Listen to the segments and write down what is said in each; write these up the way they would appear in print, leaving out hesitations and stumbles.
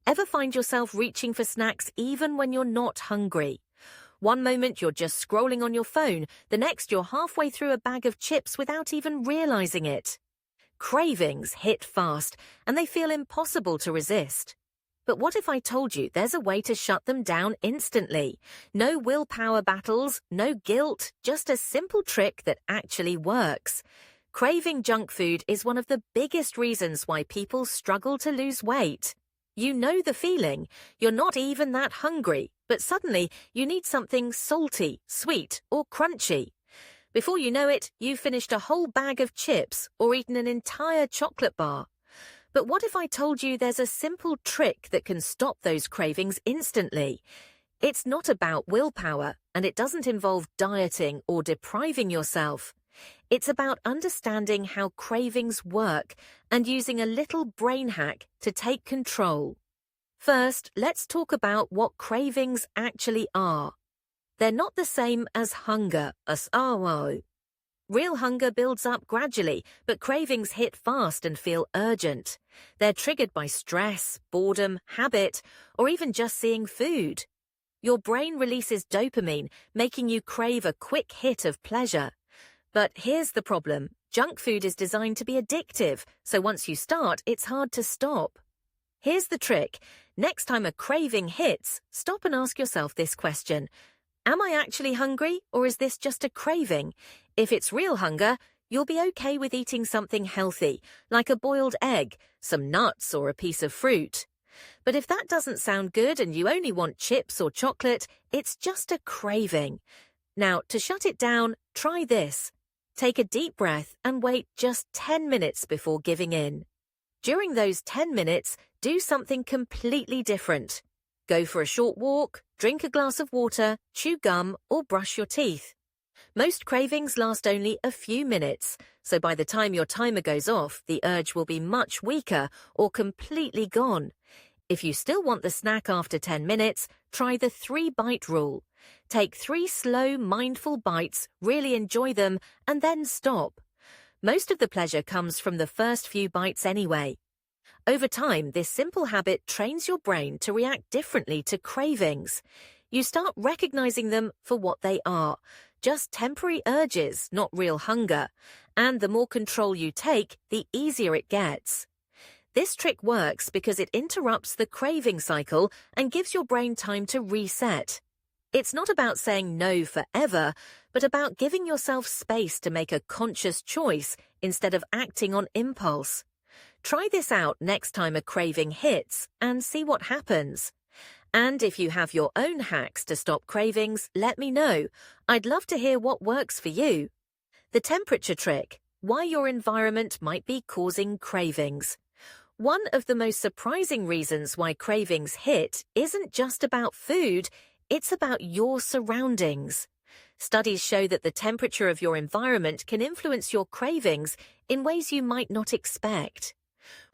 Ever find yourself reaching for snacks even when you're not hungry? One moment you're just scrolling on your phone, the next you're halfway through a bag of chips without even realizing it. Cravings hit fast, and they feel impossible to resist. But what if I told you there's a way to shut them down instantly? No willpower battles, no guilt, just a simple trick that actually works. Craving junk food is one of the biggest reasons why people struggle to lose weight. You know the feeling. You're not even that hungry, but suddenly you need something salty, sweet, or crunchy. Before you know it, you've finished a whole bag of chips or eaten an entire chocolate bar. But what if I told you there's a simple trick that can stop those cravings instantly? It's not about willpower, and it doesn't involve dieting or depriving yourself. It's about understanding how cravings work and using a little brain hack to take control. First, let's talk about what cravings actually are. They're not the same as hunger, Real hunger builds up gradually, but cravings hit fast and feel urgent. They're triggered by stress, boredom, habit, or even just seeing food. Your brain releases dopamine, making you crave a quick hit of pleasure. But here's the problem. Junk food is designed to be addictive, so once you start, it's hard to stop. Here's the trick. Next time a craving hits, stop and ask yourself this question. Am I actually hungry, or is this just a craving? If it's real hunger, you'll be okay with eating something healthy, like a boiled egg, some nuts, or a piece of fruit. But if that doesn't sound good and you only want chips or chocolate, it's just a craving. Now, to shut it down, try this. Take a deep breath and wait just 10 minutes before giving in. During those 10 minutes, do something completely different. Go for a short walk, drink a glass of water, chew gum, or brush your teeth. Most cravings last only a few minutes, so by the time your timer goes off, the urge will be much weaker or completely gone. If you still want the snack after 10 minutes, try the 3-bite rule. Take 3 slow, mindful bites, really enjoy them, and then stop. Most of the pleasure comes from the first few bites anyway. Over time, this simple habit trains your brain to react differently to cravings. You start recognizing them for what they are, just temporary urges, not real hunger. And the more control you take, the easier it gets. This trick works because it interrupts the craving cycle and gives your brain time to reset. It's not about saying no forever, but about giving yourself space to make a conscious choice instead of acting on impulse. Try this out next time a craving hits and see what happens. And if you have your own hacks to stop cravings, let me know. I'd love to hear what works for you. The temperature trick. Why your environment might be causing cravings. One of the most surprising reasons why cravings hit isn't just about food, it's about your surroundings. Studies show that the temperature of your environment can influence your cravings in ways you might not expect.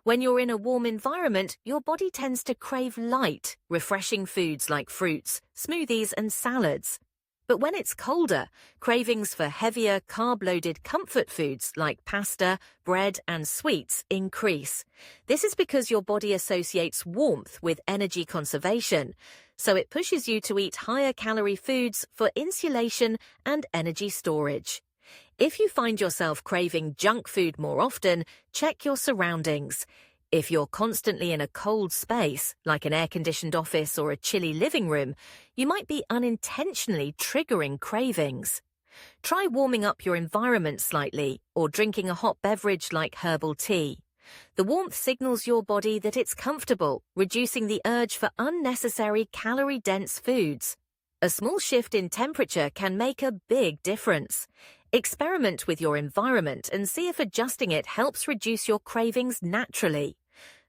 When you're in a warm environment, your body tends to crave light, refreshing foods like fruits, smoothies, and salads. But when it's colder, cravings for heavier, carb-loaded comfort foods like pasta, bread, and sweets increase. This is because your body associates warmth with energy conservation, so it pushes you to eat higher-calorie foods for insulation and energy storage. If you find yourself craving junk food more often, check your surroundings. If you're constantly in a cold space, like an air-conditioned office or a chilly living room, you might be unintentionally triggering cravings. Try warming up your environment slightly or drinking a hot beverage like herbal tea. The warmth signals your body that it's comfortable, reducing the urge for unnecessary calorie-dense foods. A small shift in temperature can make a big difference. Experiment with your environment and see if adjusting it helps reduce your cravings naturally.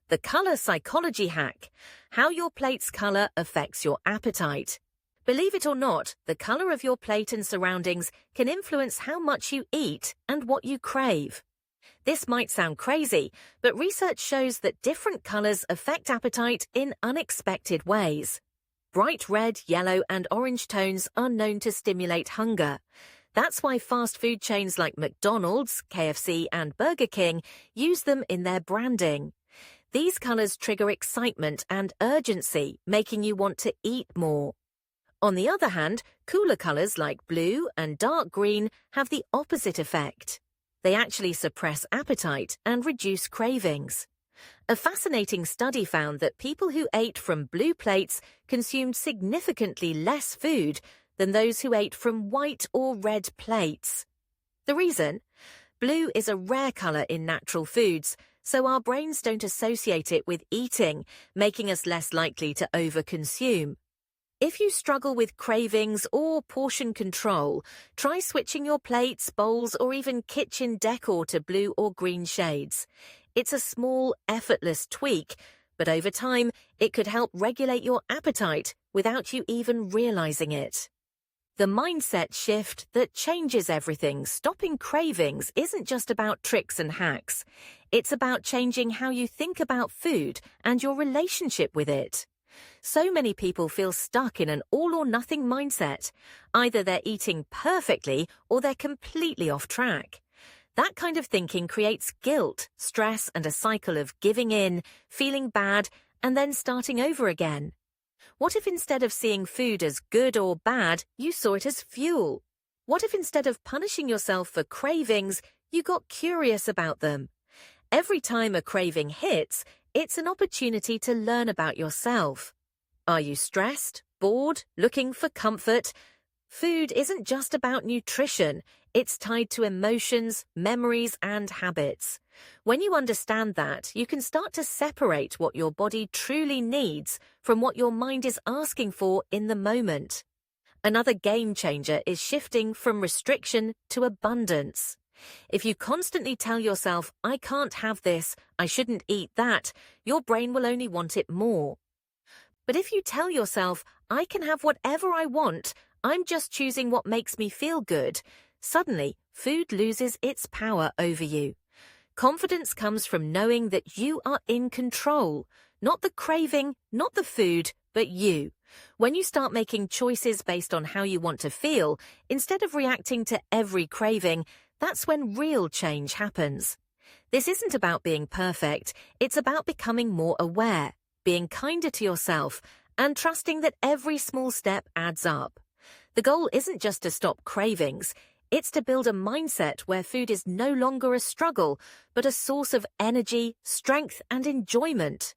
The color psychology hack. How your plate's color affects your appetite. Believe it or not, the color of your plate and surroundings can influence how much you eat and what you crave. This might sound crazy, but research shows that different colors affect appetite in unexpected ways. Bright red, yellow, and orange tones are known to stimulate hunger. That's why fast food chains like McDonald's, KFC, and Burger King use them in their branding. These colors trigger excitement and urgency, making you want to eat more. On the other hand, cooler colors like blue and dark green have the opposite effect. They actually suppress appetite and reduce cravings. A fascinating study found that people who ate from blue plates consumed significantly less food than those who ate from white or red plates. The reason? Blue is a rare color in natural foods, so our brains don't associate it with eating, making us less likely to overconsume. If you struggle with cravings or portion control, try switching your plates, bowls, or even kitchen decor to blue or green shades. It's a small, effortless tweak, but over time, it could help regulate your appetite without you even realizing it. The mindset shift that changes everything, stopping cravings, isn't just about tricks and hacks. It's about changing how you think about food and your relationship with it. So many people feel stuck in an all-or-nothing mindset. Either they're eating perfectly or they're completely off track. That kind of thinking creates guilt, stress, and a cycle of giving in, feeling bad, and then starting over again. What if instead of seeing food as good or bad, you saw it as fuel? What if instead of punishing yourself for cravings, you got curious about them? Every time a craving hits, it's an opportunity to learn about yourself. Are you stressed, bored, looking for comfort? Food isn't just about nutrition. It's tied to emotions, memories, and habits. When you understand that, you can start to separate what your body truly needs from what your mind is asking for in the moment. Another game changer is shifting from restriction to abundance. If you constantly tell yourself, I can't have this, I shouldn't eat that, your brain will only want it more. But if you tell yourself, I can have whatever I want, I'm just choosing what makes me feel good, suddenly food loses its power over you. Confidence comes from knowing that you are in control, not the craving, not the food, but you. When you start making choices based on how you want to feel, instead of reacting to every craving, that's when real change happens. This isn't about being perfect, it's about becoming more aware, being kinder to yourself, and trusting that every small step adds up. The goal isn't just to stop cravings, it's to build a mindset where food is no longer a struggle, but a source of energy, strength, and enjoyment.